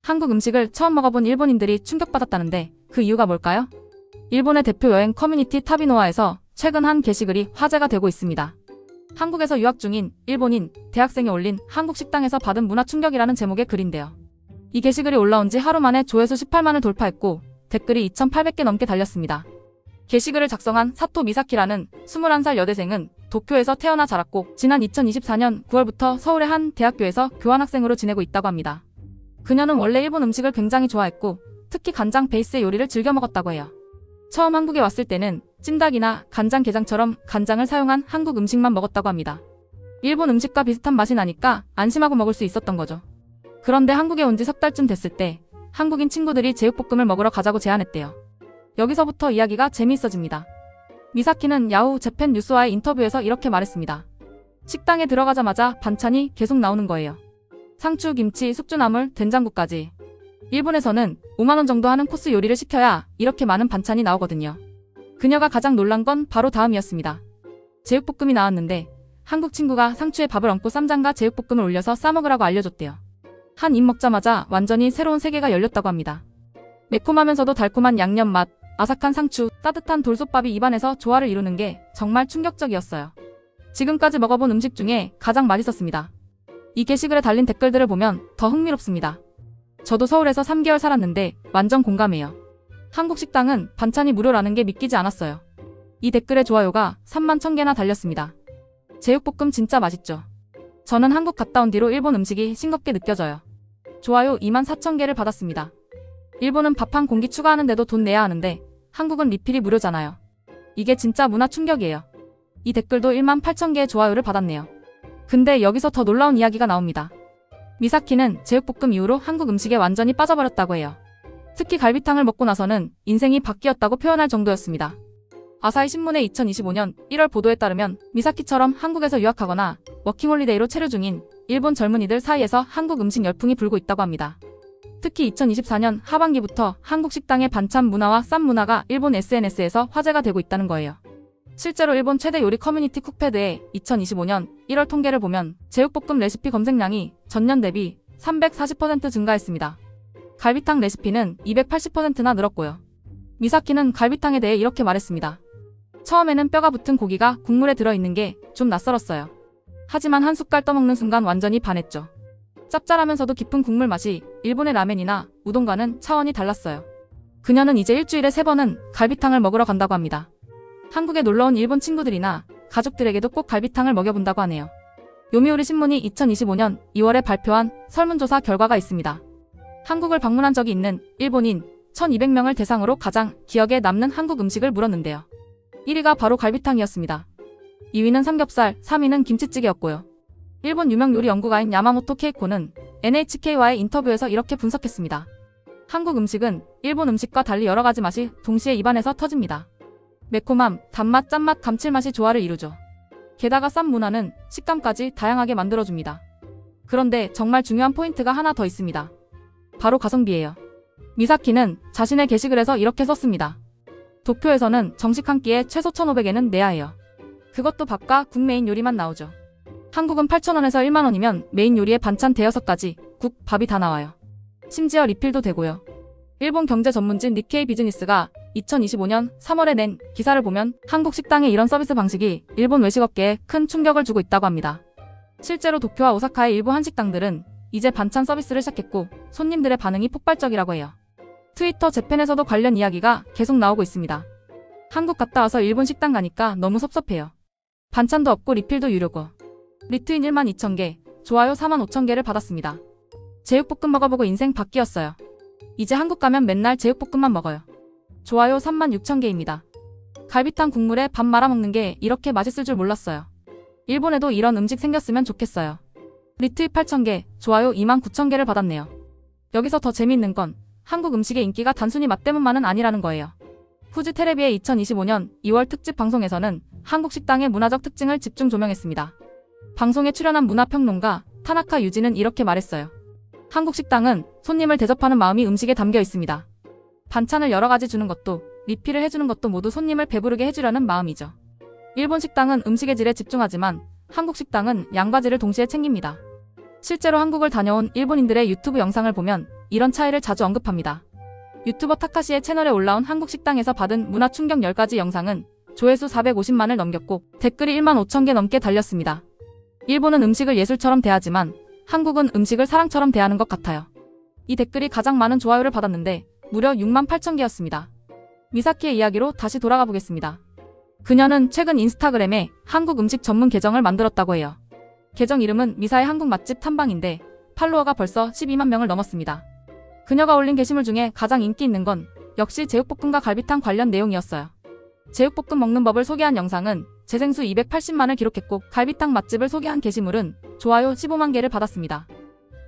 한국 음식을 처음 먹어본 일본인들이 충격받았다는데 그 이유가 뭘까요? 일본의 대표 여행 커뮤니티 타비노아에서 최근 한 게시글이 화제가 되고 있습니다. 한국에서 유학 중인 일본인 대학생이 올린 한국 식당에서 받은 문화 충격이라는 제목의 글인데요. 이 게시글이 올라온 지 하루 만에 조회수 18만을 돌파했고 댓글이 2,800개 넘게 달렸습니다. 게시글을 작성한 사토 미사키라는 21살 여대생은 도쿄에서 태어나 자랐고 지난 2024년 9월부터 서울의 한 대학교에서 교환학생으로 지내고 있다고 합니다. 그녀는 원래 일본 음식을 굉장히 좋아했고 특히 간장 베이스의 요리를 즐겨 먹었다고 해요. 처음 한국에 왔을 때는 찜닭이나 간장게장처럼 간장을 사용한 한국 음식만 먹었다고 합니다. 일본 음식과 비슷한 맛이 나니까 안심하고 먹을 수 있었던 거죠. 그런데 한국에 온 지 석 달쯤 됐을 때 한국인 친구들이 제육볶음을 먹으러 가자고 제안했대요. 여기서부터 이야기가 재미있어집니다. 미사키는 야후 재팬 뉴스와의 인터뷰에서 이렇게 말했습니다. 식당에 들어가자마자 반찬이 계속 나오는 거예요. 상추, 김치, 숙주나물, 된장국까지. 일본에서는 5만원 정도 하는 코스 요리를 시켜야 이렇게 많은 반찬이 나오거든요. 그녀가 가장 놀란 건 바로 다음이었습니다. 제육볶음이 나왔는데 한국 친구가 상추에 밥을 얹고 쌈장과 제육볶음을 올려서 싸먹으라고 알려줬대요. 한 입 먹자마자 완전히 새로운 세계가 열렸다고 합니다. 매콤하면서도 달콤한 양념 맛, 아삭한 상추, 따뜻한 돌솥밥이 입안에서 조화를 이루는 게 정말 충격적이었어요. 지금까지 먹어본 음식 중에 가장 맛있었습니다. 이 게시글에 달린 댓글들을 보면 더 흥미롭습니다. 저도 서울에서 3개월 살았는데 완전 공감해요. 한국 식당은 반찬이 무료라는 게 믿기지 않았어요. 이 댓글에 좋아요가 3만 1,000개나 달렸습니다. 제육볶음 진짜 맛있죠. 저는 한국 갔다 온 뒤로 일본 음식이 싱겁게 느껴져요. 좋아요 2만 4,000개를 받았습니다. 일본은 밥 한 공기 추가하는데도 돈 내야 하는데 한국은 리필이 무료잖아요. 이게 진짜 문화 충격이에요. 이 댓글도 1만 8,000개의 좋아요를 받았네요. 근데 여기서 더 놀라운 이야기가 나옵니다. 미사키는 제육볶음 이후로 한국 음식에 완전히 빠져버렸다고 해요. 특히 갈비탕을 먹고 나서는 인생이 바뀌었다고 표현할 정도였습니다. 아사히 신문의 2025년 1월 보도에 따르면 미사키처럼 한국에서 유학하거나 워킹홀리데이로 체류 중인 일본 젊은이들 사이에서 한국 음식 열풍이 불고 있다고 합니다. 특히 2024년 하반기부터 한국 식당의 반찬 문화와 쌈 문화가 일본 SNS에서 화제가 되고 있다는 거예요. 실제로 일본 최대 요리 커뮤니티 쿡패드의 2025년 1월 통계를 보면 제육볶음 레시피 검색량이 전년 대비 340% 증가했습니다. 갈비탕 레시피는 280%나 늘었고요. 미사키는 갈비탕에 대해 이렇게 말했습니다. 처음에는 뼈가 붙은 고기가 국물에 들어있는 게 좀 낯설었어요. 하지만 한 숟갈 떠먹는 순간 완전히 반했죠. 짭짤하면서도 깊은 국물 맛이 일본의 라멘이나 우동과는 차원이 달랐어요. 그녀는 이제 일주일에 3번은 갈비탕을 먹으러 간다고 합니다. 한국에 놀러온 일본 친구들이나 가족들에게도 꼭 갈비탕을 먹여본다고 하네요. 요미우리 신문이 2025년 2월에 발표한 설문조사 결과가 있습니다. 한국을 방문한 적이 있는 일본인 1,200명을 대상으로 가장 기억에 남는 한국 음식을 물었는데요. 1위가 바로 갈비탕이었습니다. 2위는 삼겹살, 3위는 김치찌개였고요. 일본 유명 요리 연구가인 야마모토 케이코는 NHK와의 인터뷰에서 이렇게 분석했습니다. 한국 음식은 일본 음식과 달리 여러 가지 맛이 동시에 입안에서 터집니다. 매콤함, 단맛, 짠맛, 감칠맛이 조화를 이루죠. 게다가 쌈 문화는 식감까지 다양하게 만들어줍니다. 그런데 정말 중요한 포인트가 하나 더 있습니다. 바로 가성비예요. 미사키는 자신의 게시글에서 이렇게 썼습니다. 도쿄에서는 정식 한 끼에 최소 1,500엔은 내야 해요. 그것도 밥과 국 메인 요리만 나오죠. 한국은 8,000원에서 1만원이면 메인 요리에 반찬 대여섯 가지, 국, 밥이 다 나와요. 심지어 리필도 되고요. 일본 경제 전문진 니케이 비즈니스가 2025년 3월에 낸 기사를 보면 한국 식당의 이런 서비스 방식이 일본 외식업계에 큰 충격을 주고 있다고 합니다. 실제로 도쿄와 오사카의 일부 한식당들은 이제 반찬 서비스를 시작했고 손님들의 반응이 폭발적이라고 해요. 트위터 재팬에서도 관련 이야기가 계속 나오고 있습니다. 한국 갔다 와서 일본 식당 가니까 너무 섭섭해요. 반찬도 없고 리필도 유료고. 리트윈 1만 2,000개, 좋아요 4만 5,000개를 받았습니다. 제육볶음 먹어보고 인생 바뀌었어요. 이제 한국 가면 맨날 제육볶음만 먹어요. 좋아요 3만 6,000개입니다. 갈비탕 국물에 밥 말아먹는 게 이렇게 맛있을 줄 몰랐어요. 일본에도 이런 음식 생겼으면 좋겠어요. 리트윗 8,000개, 좋아요 2만 9,000개를 받았네요. 여기서 더 재미있는 건 한국 음식의 인기가 단순히 맛 때문만은 아니라는 거예요. 후지 테레비의 2025년 2월 특집 방송에서는 한국 식당의 문화적 특징을 집중 조명했습니다. 방송에 출연한 문화평론가 타나카 유지는 이렇게 말했어요. 한국 식당은 손님을 대접하는 마음이 음식에 담겨 있습니다. 반찬을 여러 가지 주는 것도 리필을 해주는 것도 모두 손님을 배부르게 해주려는 마음이죠. 일본 식당은 음식의 질에 집중하지만 한국 식당은 양과 질을 동시에 챙깁니다. 실제로 한국을 다녀온 일본인들의 유튜브 영상을 보면 이런 차이를 자주 언급합니다. 유튜버 타카시의 채널에 올라온 한국 식당에서 받은 문화 충격 10가지 영상은 조회수 450만을 넘겼고 댓글이 1만 5천 개 넘게 달렸습니다. 일본은 음식을 예술처럼 대하지만 한국은 음식을 사랑처럼 대하는 것 같아요. 이 댓글이 가장 많은 좋아요를 받았는데 무려 6만 8천 개였습니다. 미사키의 이야기로 다시 돌아가 보겠습니다. 그녀는 최근 인스타그램에 한국 음식 전문 계정을 만들었다고 해요. 계정 이름은 미사의 한국 맛집 탐방인데 팔로워가 벌써 12만 명을 넘었습니다. 그녀가 올린 게시물 중에 가장 인기 있는 건 역시 제육볶음과 갈비탕 관련 내용이었어요. 제육볶음 먹는 법을 소개한 영상은 재생수 280만을 기록했고 갈비탕 맛집을 소개한 게시물은 좋아요 15만 개를 받았습니다.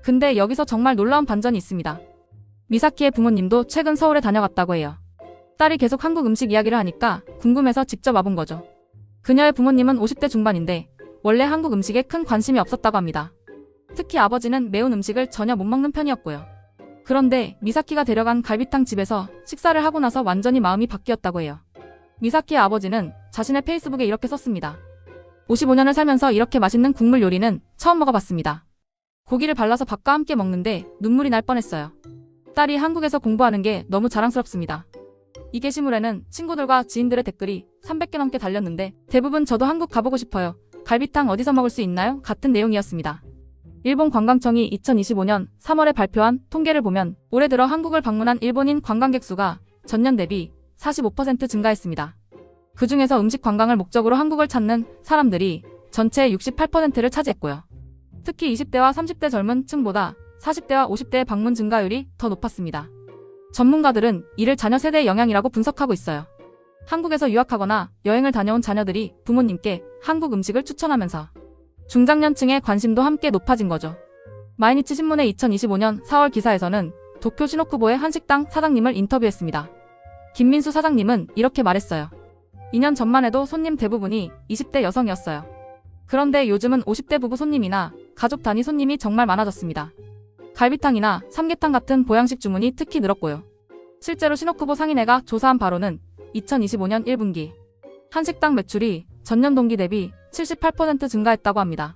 근데 여기서 정말 놀라운 반전이 있습니다. 미사키의 부모님도 최근 서울에 다녀갔다고 해요. 딸이 계속 한국 음식 이야기를 하니까 궁금해서 직접 와본 거죠. 그녀의 부모님은 50대 중반인데 원래 한국 음식에 큰 관심이 없었다고 합니다. 특히 아버지는 매운 음식을 전혀 못 먹는 편이었고요. 그런데 미사키가 데려간 갈비탕 집에서 식사를 하고 나서 완전히 마음이 바뀌었다고 해요. 미사키의 아버지는 자신의 페이스북에 이렇게 썼습니다. 55년을 살면서 이렇게 맛있는 국물 요리는 처음 먹어봤습니다. 고기를 발라서 밥과 함께 먹는데 눈물이 날 뻔했어요. 딸이 한국에서 공부하는 게 너무 자랑스럽습니다. 이 게시물에는 친구들과 지인들의 댓글이 300개 넘게 달렸는데 대부분 저도 한국 가보고 싶어요. 갈비탕 어디서 먹을 수 있나요? 같은 내용이었습니다. 일본 관광청이 2025년 3월에 발표한 통계를 보면 올해 들어 한국을 방문한 일본인 관광객 수가 전년 대비 45% 증가했습니다. 그 중에서 음식 관광을 목적으로 한국을 찾는 사람들이 전체의 68%를 차지했고요. 특히 20대와 30대 젊은 층보다 40대와 50대의 방문 증가율이 더 높았습니다. 전문가들은 이를 자녀 세대의 영향이라고 분석하고 있어요. 한국에서 유학하거나 여행을 다녀온 자녀들이 부모님께 한국 음식을 추천하면서 중장년층의 관심도 함께 높아진 거죠. 마이니치 신문의 2025년 4월 기사에서는 도쿄 시노쿠보의 한식당 사장님을 인터뷰했습니다. 김민수 사장님은 이렇게 말했어요. 2년 전만 해도 손님 대부분이 20대 여성이었어요. 그런데 요즘은 50대 부부 손님이나 가족 단위 손님이 정말 많아졌습니다. 갈비탕이나 삼계탕 같은 보양식 주문이 특히 늘었고요. 실제로 시노쿠보 상인회가 조사한 바로는 2025년 1분기 한식당 매출이 전년 동기 대비 78% 증가했다고 합니다.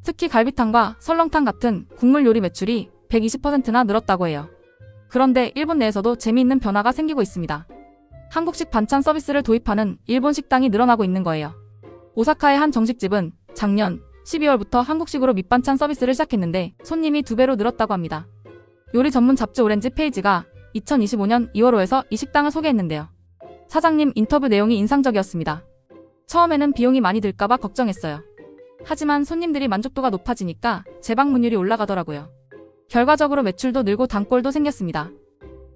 특히 갈비탕과 설렁탕 같은 국물 요리 매출이 120%나 늘었다고 해요. 그런데 일본 내에서도 재미있는 변화가 생기고 있습니다. 한국식 반찬 서비스를 도입하는 일본 식당이 늘어나고 있는 거예요. 오사카의 한 정식집은 작년 12월부터 한국식으로 밑반찬 서비스를 시작했는데 손님이 2배로 늘었다고 합니다. 요리 전문 잡지 오렌지 페이지가 2025년 2월호에서 이 식당을 소개했는데요. 사장님 인터뷰 내용이 인상적이었습니다. 처음에는 비용이 많이 들까봐 걱정했어요. 하지만 손님들이 만족도가 높아지니까 재방문율이 올라가더라고요. 결과적으로 매출도 늘고 단골도 생겼습니다.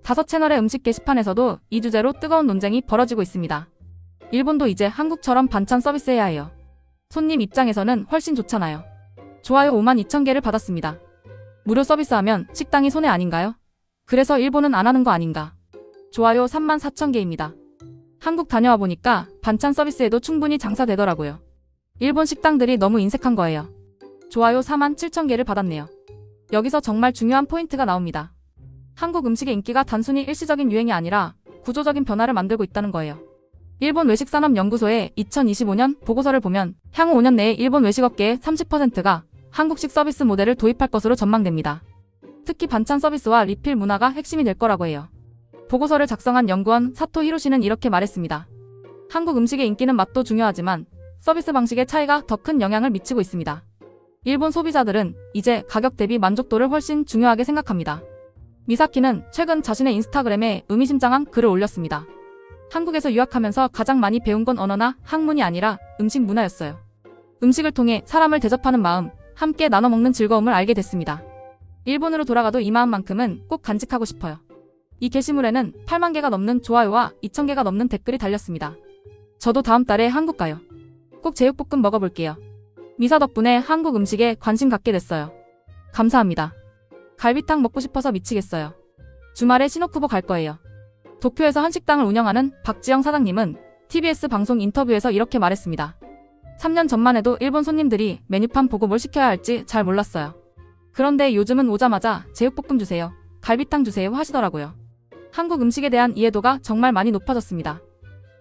5채널의 음식 게시판에서도 이 주제로 뜨거운 논쟁이 벌어지고 있습니다. 일본도 이제 한국처럼 반찬 서비스해야 해요. 손님 입장에서는 훨씬 좋잖아요. 좋아요 5만 2천 개를 받았습니다. 무료 서비스하면 식당이 손해 아닌가요? 그래서 일본은 안 하는 거 아닌가? 좋아요 3만 4천 개입니다. 한국 다녀와 보니까 반찬 서비스에도 충분히 장사되더라고요. 일본 식당들이 너무 인색한 거예요. 좋아요 4만 7천 개를 받았네요. 여기서 정말 중요한 포인트가 나옵니다. 한국 음식의 인기가 단순히 일시적인 유행이 아니라 구조적인 변화를 만들고 있다는 거예요. 일본 외식산업연구소의 2025년 보고서를 보면 향후 5년 내에 일본 외식업계의 30%가 한국식 서비스 모델을 도입할 것으로 전망됩니다. 특히 반찬 서비스와 리필 문화가 핵심이 될 거라고 해요. 보고서를 작성한 연구원 사토 히로시는 이렇게 말했습니다. 한국 음식의 인기는 맛도 중요하지만 서비스 방식의 차이가 더 큰 영향을 미치고 있습니다. 일본 소비자들은 이제 가격 대비 만족도를 훨씬 중요하게 생각합니다. 미사키는 최근 자신의 인스타그램에 의미심장한 글을 올렸습니다. 한국에서 유학하면서 가장 많이 배운 건 언어나 학문이 아니라 음식 문화였어요. 음식을 통해 사람을 대접하는 마음, 함께 나눠 먹는 즐거움을 알게 됐습니다. 일본으로 돌아가도 이 마음만큼은 꼭 간직하고 싶어요. 이 게시물에는 8만 개가 넘는 좋아요와 2천 개가 넘는 댓글이 달렸습니다. 저도 다음 달에 한국 가요. 꼭 제육볶음 먹어볼게요. 미사 덕분에 한국 음식에 관심 갖게 됐어요. 감사합니다. 갈비탕 먹고 싶어서 미치겠어요. 주말에 시노쿠보 갈 거예요. 도쿄에서 한식당을 운영하는 박지영 사장님은 TBS 방송 인터뷰에서 이렇게 말했습니다. 3년 전만 해도 일본 손님들이 메뉴판 보고 뭘 시켜야 할지 잘 몰랐어요. 그런데 요즘은 오자마자 제육볶음 주세요, 갈비탕 주세요 하시더라고요. 한국 음식에 대한 이해도가 정말 많이 높아졌습니다.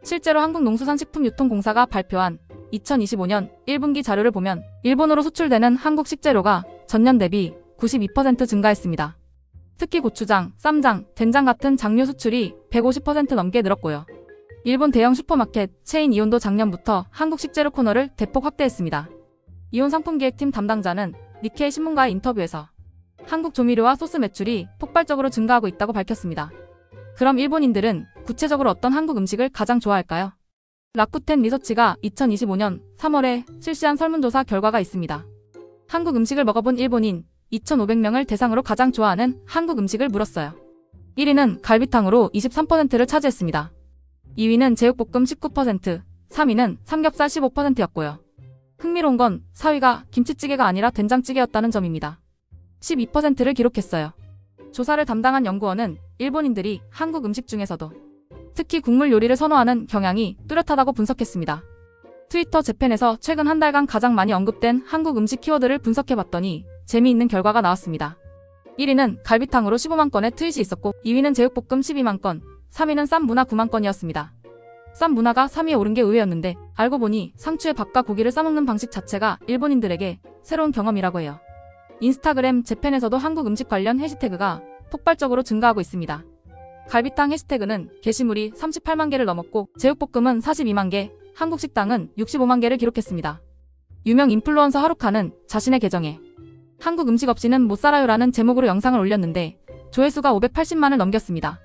실제로 한국농수산식품유통공사가 발표한 2025년 1분기 자료를 보면 일본으로 수출되는 한국 식재료가 전년 대비 92% 증가했습니다. 특히 고추장, 쌈장, 된장 같은 장류 수출이 150% 넘게 늘었고요. 일본 대형 슈퍼마켓 체인 이온도 작년부터 한국 식재료 코너를 대폭 확대했습니다. 이온 상품기획팀 담당자는 니케이 신문과의 인터뷰에서 한국 조미료와 소스 매출이 폭발적으로 증가하고 있다고 밝혔습니다. 그럼 일본인들은 구체적으로 어떤 한국 음식을 가장 좋아할까요? 라쿠텐 리서치가 2025년 3월에 실시한 설문조사 결과가 있습니다. 한국 음식을 먹어본 일본인 2,500명을 대상으로 가장 좋아하는 한국 음식을 물었어요. 1위는 갈비탕으로 23%를 차지했습니다. 2위는 제육볶음 19%, 3위는 삼겹살 15%였고요. 흥미로운 건 4위가 김치찌개가 아니라 된장찌개였다는 점입니다. 12%를 기록했어요. 조사를 담당한 연구원은 일본인들이 한국 음식 중에서도 특히 국물 요리를 선호하는 경향이 뚜렷하다고 분석했습니다. 트위터 재팬에서 최근 한 달간 가장 많이 언급된 한국 음식 키워드를 분석해봤더니 재미있는 결과가 나왔습니다. 1위는 갈비탕으로 15만 건의 트윗이 있었고 2위는 제육볶음 12만 건, 3위는 쌈 문화 9만 건이었습니다. 쌈 문화가 3위에 오른 게 의외였는데 알고 보니 상추에 밥과 고기를 싸먹는 방식 자체가 일본인들에게 새로운 경험이라고 해요. 인스타그램 재팬에서도 한국 음식 관련 해시태그가 폭발적으로 증가하고 있습니다. 갈비탕 해시태그는 게시물이 38만 개를 넘었고 제육볶음은 42만 개, 한국 식당은 65만 개를 기록했습니다. 유명 인플루언서 하루카는 자신의 계정에 한국 음식 없이는 못 살아요라는 제목으로 영상을 올렸는데 조회수가 580만을 넘겼습니다.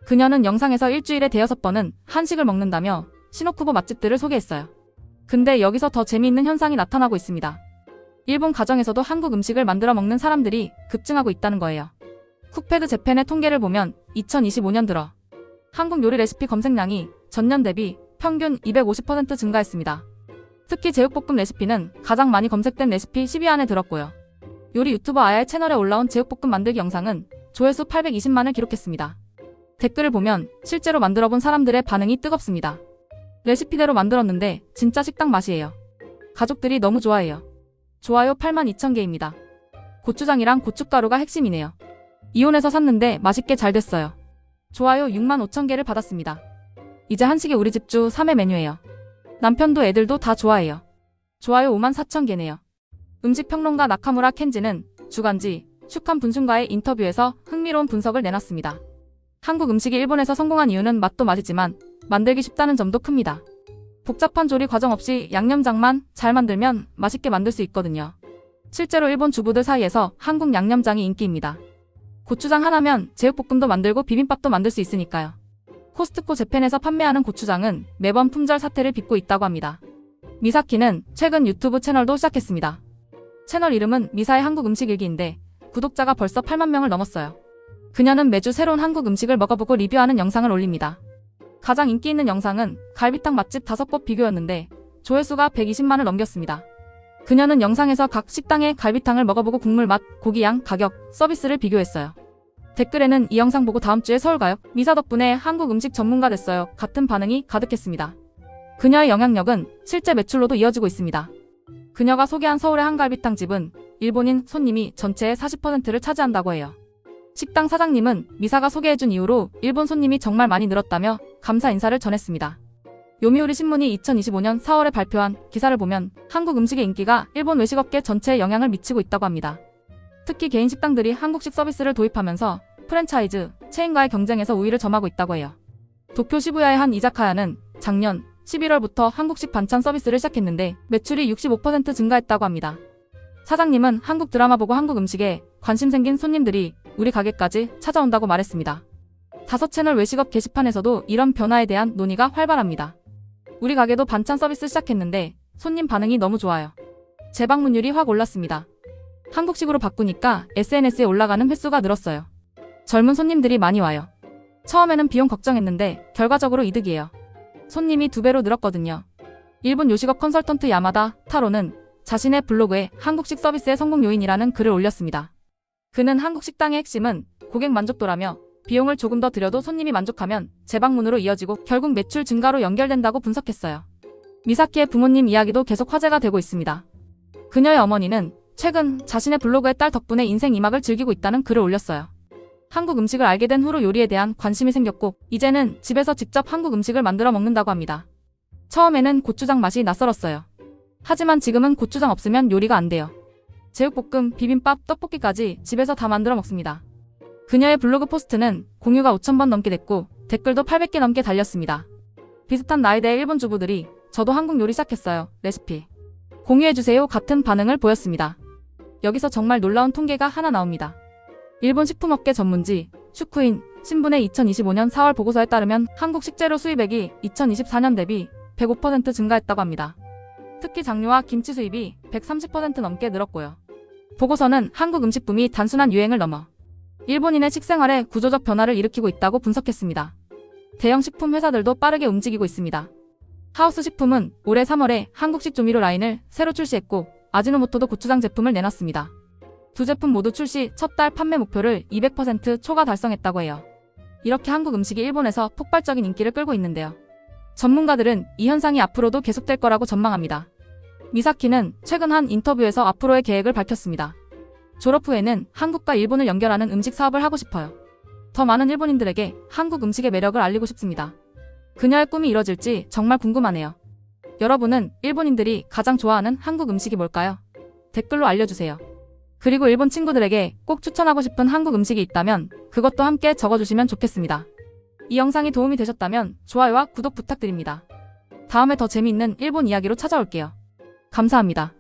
그녀는 영상에서 일주일에 대여섯 번은 한식을 먹는다며 시노쿠보 맛집들을 소개했어요. 근데 여기서 더 재미있는 현상이 나타나고 있습니다. 일본 가정에서도 한국 음식을 만들어 먹는 사람들이 급증하고 있다는 거예요. 쿡패드 재팬의 통계를 보면 2025년 들어 한국 요리 레시피 검색량이 전년 대비 평균 250% 증가했습니다. 특히 제육볶음 레시피는 가장 많이 검색된 레시피 10위 안에 들었고요. 요리 유튜버 아야의 채널에 올라온 제육볶음 만들기 영상은 조회수 820만을 기록했습니다. 댓글을 보면 실제로 만들어본 사람들의 반응이 뜨겁습니다. 레시피대로 만들었는데 진짜 식당 맛이에요. 가족들이 너무 좋아해요. 좋아요 82,000개입니다. 고추장이랑 고춧가루가 핵심이네요. 이온에서 샀는데 맛있게 잘 됐어요. 좋아요 65,000개를 받았습니다. 이제 한식이 우리 집 주 3회 메뉴예요. 남편도 애들도 다 좋아해요. 좋아요 54,000개네요. 음식평론가 나카무라 켄지는 주간지 슈칸 분순과의 인터뷰에서 흥미로운 분석을 내놨습니다. 한국 음식이 일본에서 성공한 이유는 맛도 맛이지만 만들기 쉽다는 점도 큽니다. 복잡한 조리 과정 없이 양념장만 잘 만들면 맛있게 만들 수 있거든요. 실제로 일본 주부들 사이에서 한국 양념장이 인기입니다. 고추장 하나면 제육볶음도 만들고 비빔밥도 만들 수 있으니까요. 코스트코 재팬에서 판매하는 고추장은 매번 품절 사태를 빚고 있다고 합니다. 미사키는 최근 유튜브 채널도 시작했습니다. 채널 이름은 미사의 한국 음식 일기인데 구독자가 벌써 8만 명을 넘었어요. 그녀는 매주 새로운 한국 음식을 먹어보고 리뷰하는 영상을 올립니다. 가장 인기 있는 영상은 갈비탕 맛집 5곳 비교였는데 조회수가 120만을 넘겼습니다. 그녀는 영상에서 각 식당의 갈비탕을 먹어보고 국물 맛, 고기 양, 가격, 서비스를 비교했어요. 댓글에는 이 영상 보고 다음 주에 서울 가요. 미사 덕분에 한국 음식 전문가 됐어요. 같은 반응이 가득했습니다. 그녀의 영향력은 실제 매출로도 이어지고 있습니다. 그녀가 소개한 서울의 한 갈비탕 집은 일본인 손님이 전체의 40%를 차지한다고 해요. 식당 사장님은 미사가 소개해준 이후로 일본 손님이 정말 많이 늘었다며 감사 인사를 전했습니다. 요미우리 신문이 2025년 4월에 발표한 기사를 보면 한국 음식의 인기가 일본 외식업계 전체에 영향을 미치고 있다고 합니다. 특히 개인 식당들이 한국식 서비스를 도입하면서 프랜차이즈, 체인과의 경쟁에서 우위를 점하고 있다고 해요. 도쿄 시부야의 한 이자카야는 작년 11월부터 한국식 반찬 서비스를 시작했는데 매출이 65% 증가했다고 합니다. 사장님은 한국 드라마 보고 한국 음식에 관심 생긴 손님들이 우리 가게까지 찾아온다고 말했습니다. 5채널 외식업 게시판에서도 이런 변화에 대한 논의가 활발합니다. 우리 가게도 반찬 서비스 시작했는데 손님 반응이 너무 좋아요. 재방문율이 확 올랐습니다. 한국식으로 바꾸니까 SNS에 올라가는 횟수가 늘었어요. 젊은 손님들이 많이 와요. 처음에는 비용 걱정했는데 결과적으로 이득이에요. 손님이 2배로 늘었거든요. 일본 요식업 컨설턴트 야마다 타로는 자신의 블로그에 한국식 서비스의 성공 요인이라는 글을 올렸습니다. 그는 한국 식당의 핵심은 고객 만족도라며 비용을 조금 더 들여도 손님이 만족하면 재방문으로 이어지고 결국 매출 증가로 연결된다고 분석했어요. 미사키의 부모님 이야기도 계속 화제가 되고 있습니다. 그녀의 어머니는 최근 자신의 블로그에 딸 덕분에 인생 2막을 즐기고 있다는 글을 올렸어요. 한국 음식을 알게 된 후로 요리에 대한 관심이 생겼고 이제는 집에서 직접 한국 음식을 만들어 먹는다고 합니다. 처음에는 고추장 맛이 낯설었어요. 하지만 지금은 고추장 없으면 요리가 안 돼요. 제육볶음, 비빔밥, 떡볶이까지 집에서 다 만들어 먹습니다. 그녀의 블로그 포스트는 공유가 5,000번 넘게 됐고 댓글도 800개 넘게 달렸습니다. 비슷한 나이대의 일본 주부들이 저도 한국 요리 시작했어요. 레시피 공유해주세요 같은 반응을 보였습니다. 여기서 정말 놀라운 통계가 하나 나옵니다. 일본 식품업계 전문지 슈쿠인 신분의 2025년 4월 보고서에 따르면 한국 식재료 수입액이 2024년 대비 105% 증가했다고 합니다. 특히 장류와 김치 수입이 130% 넘게 늘었고요. 보고서는 한국 음식붐이 단순한 유행을 넘어 일본인의 식생활에 구조적 변화를 일으키고 있다고 분석했습니다. 대형 식품 회사들도 빠르게 움직이고 있습니다. 하우스 식품은 올해 3월에 한국식 조미료 라인을 새로 출시했고 아지노모토도 고추장 제품을 내놨습니다. 두 제품 모두 출시 첫 달 판매 목표를 200% 초과 달성했다고 해요. 이렇게 한국 음식이 일본에서 폭발적인 인기를 끌고 있는데요. 전문가들은 이 현상이 앞으로도 계속될 거라고 전망합니다. 미사키는 최근 한 인터뷰에서 앞으로의 계획을 밝혔습니다. 졸업 후에는 한국과 일본을 연결하는 음식 사업을 하고 싶어요. 더 많은 일본인들에게 한국 음식의 매력을 알리고 싶습니다. 그녀의 꿈이 이뤄질지 정말 궁금하네요. 여러분은 일본인들이 가장 좋아하는 한국 음식이 뭘까요? 댓글로 알려주세요. 그리고 일본 친구들에게 꼭 추천하고 싶은 한국 음식이 있다면 그것도 함께 적어주시면 좋겠습니다. 이 영상이 도움이 되셨다면 좋아요와 구독 부탁드립니다. 다음에 더 재미있는 일본 이야기로 찾아올게요. 감사합니다.